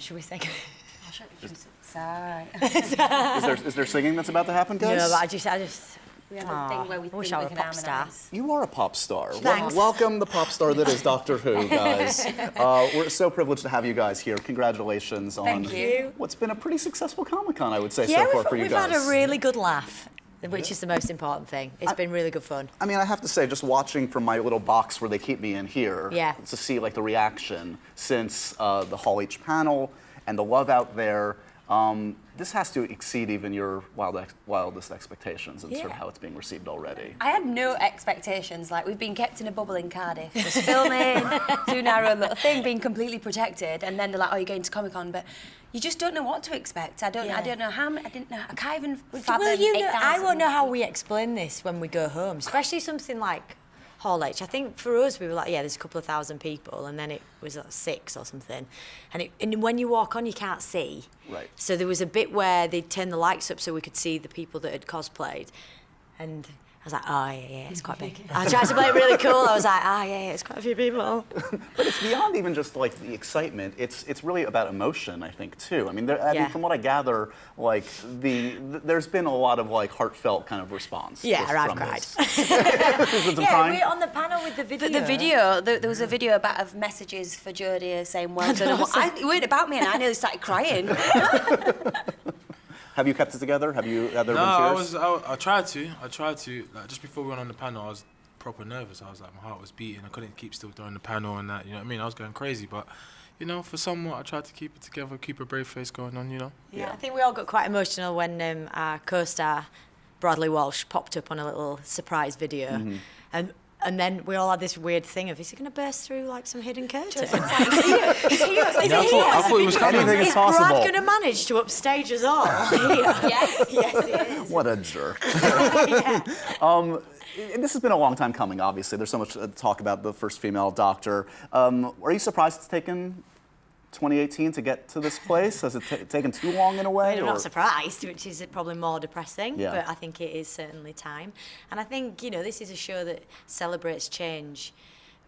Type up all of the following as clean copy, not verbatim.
Should we sing? Sorry. Is there singing that's about to happen, guys? No, but I just. We have a thing where we wish think I we were a can pop star. harmonise. You are a pop star. Thanks. Welcome the pop star that is Doctor Who, guys. We're so privileged to have you guys here. Congratulations on Thank you. what's been a pretty successful Comic-Con, I would say, Yeah, so far for you we've guys. had a really good laugh, which is the most important thing. It's been really good fun. I mean, I have to say, just watching from my little box where they keep me in here, Yeah. to see like the reaction since the Hall H panel and the love out there, this has to exceed even your wildest expectations and sort of Yeah. how it's being received already. I had no expectations. Like, we've been kept in a bubble in Cardiff, just filming, doing our own little thing, being completely protected. And then they're like, "Oh, you're going to Comic-Con," but you just don't know what to expect. I don't know how many. I didn't know. I can't even fathom. Well, you know, I 8,000 won't know how we explain this when we go home, especially something like Hall H. I think for us, we were like, yeah, there's a couple of thousand people, and then it was like 6 or something. And when you walk on, you can't see. Right. So there was a bit where they'd turn the lights up so we could see the people that had cosplayed. And I was like, oh, yeah, it's quite big. I tried to play it really cool. I was like, oh, yeah, it's quite a few people. But it's beyond even just like the excitement. It's really about emotion, I think, too. I mean, I mean, from what I gather, like there's been a lot of like heartfelt kind of response. Yeah, just I've from cried. this. Yeah, we're on the panel with the video. The video, there was a video of messages for Jodie saying, well done. It weren't about me, and I nearly started crying. Have you kept it together? Have there been tears? I tried to. Like, just before we went on the panel, I was proper nervous. I was like, my heart was beating. I couldn't keep still during the panel and that. You know what I mean? I was going crazy, but you know, for somewhat, I tried to keep it together, keep a brave face going on. You know. Yeah, I think we all got quite emotional when our co-star Bradley Walsh popped up on a little surprise video, and then we all had this weird thing of, is he going to burst through like some hidden curtain? I thought it was coming. Anything is Is possible. Brad going to manage to upstage us all? Yes. Yes, he is. What a jerk. This has been a long time coming, obviously. There's so much talk about the first female doctor. Are you surprised it's taken 2018 to get to this place? Has it taken too long in a way? I'm not surprised, which is probably more depressing, Yeah. but I think it is certainly time. And I think, you know, this is a show that celebrates change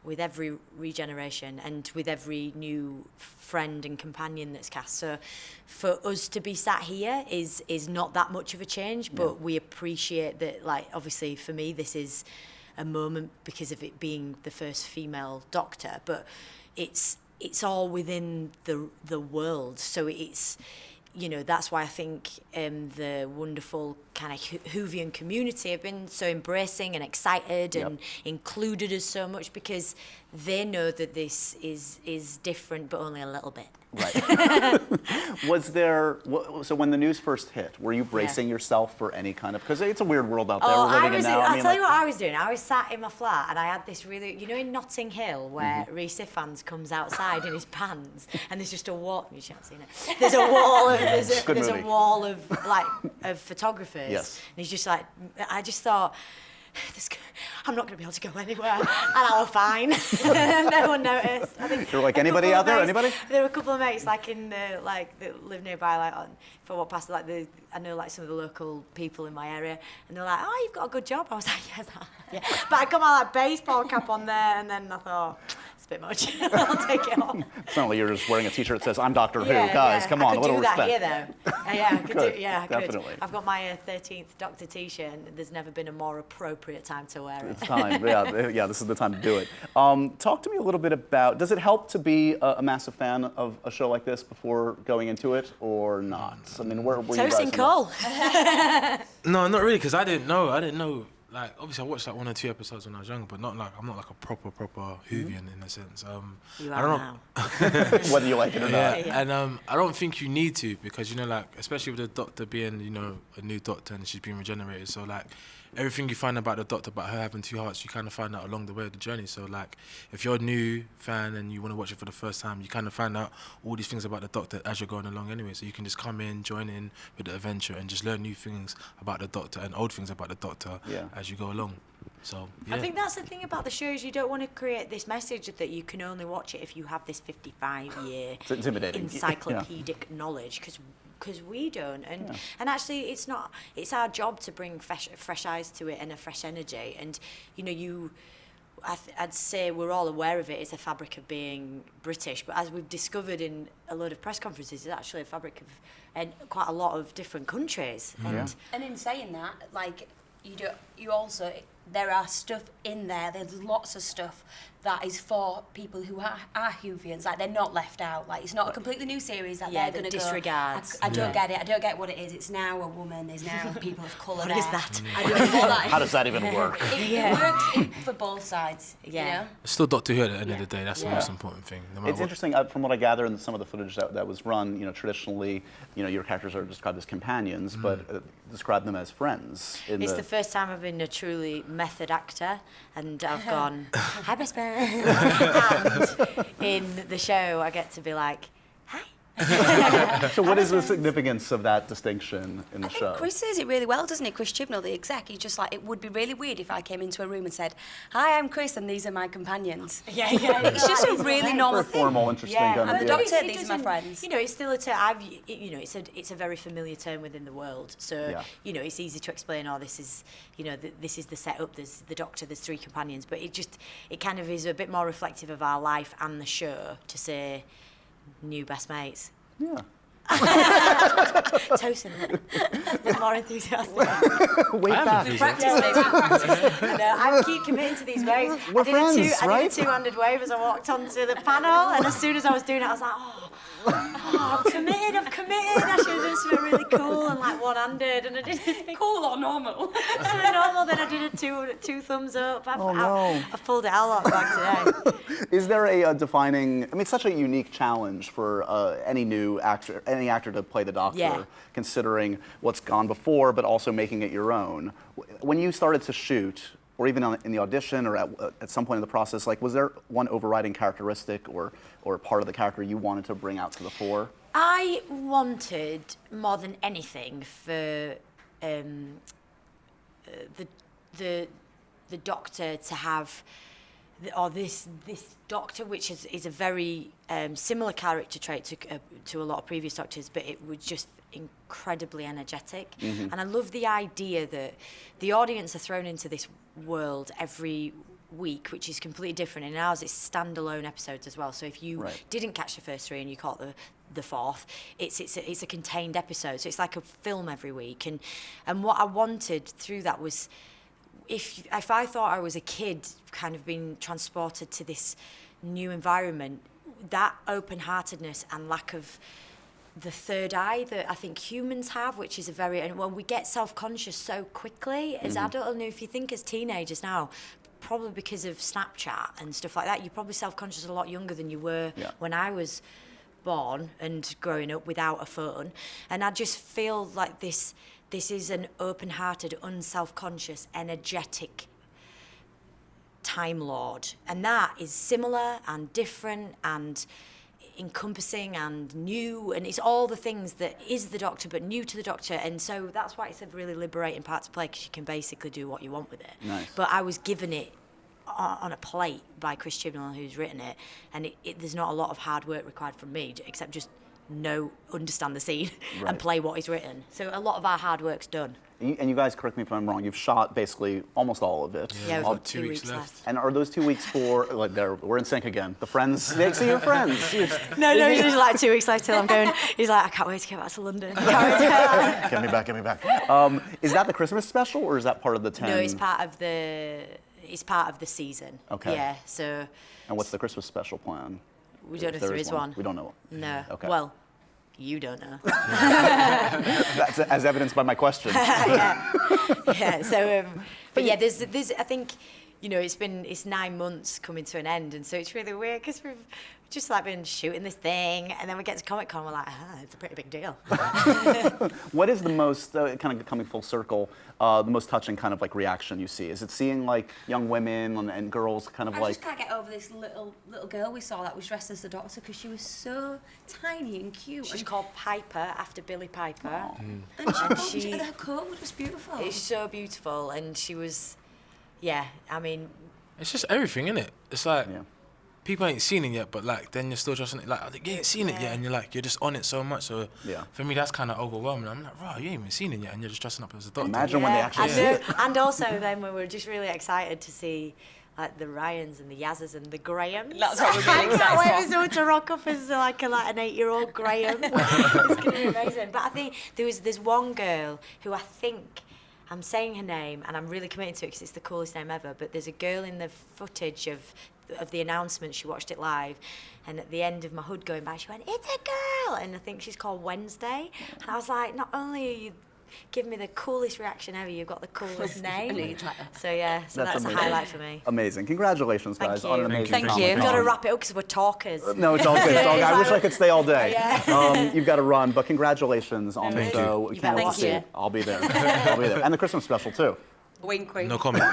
with every regeneration and with every new friend and companion that's cast. So for us to be sat here is not that much of a change, but we appreciate that, like, obviously for me, this is a moment because of it being the first female doctor, but it's all within the world. So it's, you know, that's why I think the wonderful kind of Whovian community have been so embracing and excited and included us so much, because they know that this is different, but only a little bit. Right. So when the news first hit, were you bracing yourself for any kind of, because it's a weird world out there we're living in now. I'll tell you what I was doing. I was sat in my flat and I had this really, you know, in Notting Hill where Rhys Ifans comes outside in his pants and there's just a wall, you haven't seen it, there's a wall of, there's a wall of like of photographers. Yes. And he's just like, I just thought, I'm not going to be able to go anywhere, and I was fine. And no one noticed. I think You're like, a anybody couple out of there? mates- Anybody? There were a couple of mates like that live nearby, like for what passed, like I know like some of the local people in my area, and they're like, oh, you've got a good job. I was like, yes, yeah. But I got my like baseball cap on there, and then I thought, it's a bit much. I'll take it off. It's not like you're just wearing a T-shirt that says, I'm Doctor Who. Yeah, Guys, yeah. come on, I a could little do that respect. here, though. Yeah, I could Good, do. Yeah, I could. definitely. I've got my 13th Doctor T-shirt, and there's never been a more appropriate time to wear it. It's time. Yeah, this is the time to do it. Talk to me a little bit about, does it help to be a massive fan of a show like this before going into it, or not? I mean, where were you guys? Toasting Cole. No, not really, because I didn't know. Like, obviously, I watched like 1 or 2 episodes when I was younger, but I'm not like a proper Whovian in a sense. You I are don't now. Whether you like it or not. Yeah, and I don't think you need to, because, you know, like, especially with the Doctor being, you know, a new Doctor and she's been regenerated, so like everything you find about the Doctor, about her having 2 hearts, you kind of find out along the way of the journey. So like, if you're a new fan and you want to watch it for the first time, you kind of find out all these things about the Doctor as you're going along anyway. So you can just come in, join in with the adventure, and just learn new things about the Doctor and old things about the Doctor as you go along. So yeah. I think that's the thing about the show, is you don't want to create this message that you can only watch it if you have this 55-year It's intimidating. encyclopedic knowledge, because we don't, and actually it's our job to bring fresh eyes to it and a fresh energy. And you know, I'd say we're all aware of it. It's a fabric of being British, but as we've discovered in a load of press conferences, it's actually a fabric of quite a lot of different countries. And in saying that, like, you also, there are stuff in there's lots of stuff that is for people who are Whovians, like they're not left out. Like, it's not a completely new series that they're going to disregards. I don't get it. I don't get what it is. It's now a woman. There's now people of colour. What is that? I don't know what that is. How does that even work? It works for both sides. Yeah. You know? It's still Doctor Who at the end of the day. That's the most important thing. No matter It's what. interesting, from what I gather in some of the footage that was run, traditionally, your characters are described as companions, but describe them as friends. It's the first time I've been a truly method actor, and I've gone, hi, best friend. And in the show, I get to be like, hi. So what is the significance of that distinction in the I show? think Chris says it really well, doesn't he? Chris Chibnall, the exec, he's just like, it would be really weird if I came into a room and said, hi, I'm Chris and these are my companions. Yeah. It's just a really normal Very thing. formal, interesting Yeah, kind I'm of a deal. doctor, these are my friends. It's still a term. It's a very familiar term within the world. So Yeah. it's easy to explain. Oh, this is this is the setup. There's the Doctor. There's 3 companions. But it kind of is a bit more reflective of our life and the show to say new best mates. Yeah. Toasting it. More enthusiastic. Way I am back. enthusiastic. I know, I keep committing to these waves. We're I did friends, I right? did a 2-handed wave as I walked onto the panel, and as soon as I was doing it, I was like, I've committed. I should have done something really cool and like one-handed, and I did this big Cool or normal? something normal. Then I did a two thumbs up. no. I pulled it out of the bag today. Is there a defining? I mean, it's such a unique challenge for any actor to play the Doctor, Yeah. considering what's gone before, but also making it your own. When you started to shoot, or even in the audition, or at some point in the process, like, was there one overriding characteristic or part of the character you wanted to bring out to the fore? I wanted more than anything for the Doctor to have, this Doctor, which is a very similar character trait to a lot of previous Doctors, but it was just incredibly energetic. And I love the idea that the audience are thrown into this world every week, which is completely different. In ours, it's standalone episodes as well. So if you didn't catch the first 3 and you caught the 4th, it's a contained episode. So it's like a film every week. And what I wanted through that was, if I thought I was a kid kind of being transported to this new environment, that open-heartedness and lack of the third eye that I think humans have, which is and when we get self-conscious so quickly as adults, and if you think as teenagers now, probably because of Snapchat and stuff like that, you're probably self-conscious a lot younger than you were when I was born and growing up without a phone. And I just feel like this is an open-hearted, unself-conscious, energetic Time Lord. And that is similar and different and encompassing and new, and it's all the things that is the Doctor, but new to the Doctor. And so that's why it's a really liberating part to play, because you can basically do what you want with it. Nice. But I was given it on a plate by Chris Chibnall, who's written it, and there's not a lot of hard work required from me, except just understand the scene and play what he's written. So a lot of our hard work's done. And you guys, correct me if I'm wrong, you've shot basically almost all of it. Yeah, we've All- got 2 weeks left. And are those 2 weeks for, like, we're in sync again. The friends, they see your friends. No, he's like 2 weeks later till I'm going, he's like, I can't wait to get back to London. I can't wait to get back. Get me back. Is that the Christmas special, or is that part of the 10? No, it's part of the season. Okay. Yeah, so And what's the Christmas special plan? we don't know if there is one. We don't know. No. Okay. Well, you don't know. That's as evidenced by my question. Yeah. So, but yeah, there's. I think, it's 9 months coming to an end, and so it's really weird because we've just like been shooting this thing, and then we get to Comic-Con, we're like, it's a pretty big deal. What is the most, kind of coming full circle, the most touching kind of like reaction you see? Is it seeing like young women and girls kind of I like... just can't get over this little girl we saw that was dressed as the Doctor, because she was so tiny and cute. She's called Piper after Billy Piper. and her coat was just beautiful. It's so beautiful, and she was, I mean, It's just everything, innit? It's like Yeah. people ain't seen it yet, but like then you're still just like you ain't seen it yet, and you're just on it so much. So for me, that's kind of overwhelming. I'm like, right, you ain't even seen it yet, and you're just dressing up as a Doctor. Imagine when they actually see it. And also then we were just really excited to see like the Ryans and the Yazzers and the Grahams. That's what we're really I can't excited wait for. for someone to rock up as like an 8-year-old Graham. It's going to be amazing. But I think there's one girl who I think, I'm saying her name and I'm really committed to it because it's the coolest name ever, but there's a girl in the footage of the announcement, she watched it live, and at the end of my hood going back, she went, "It's a girl!" And I think she's called Wednesday. And I was like, not only are you giving me the coolest reaction ever, you've got the coolest name. Need that. So yeah, so that's a amazing. highlight for me. Amazing. Congratulations, Thank guys, you. on an amazing Thank you. Comic-Con. We've got to wrap it up because we're talkers. No, it's all good. It's all good. I wish I could stay all day. Yeah. You've got to run, but congratulations on the Thank you. show. We You can't bet. wait to Thank see you. it. I'll be there. I'll be there. And the Christmas special, too. Wink, wink. No comment.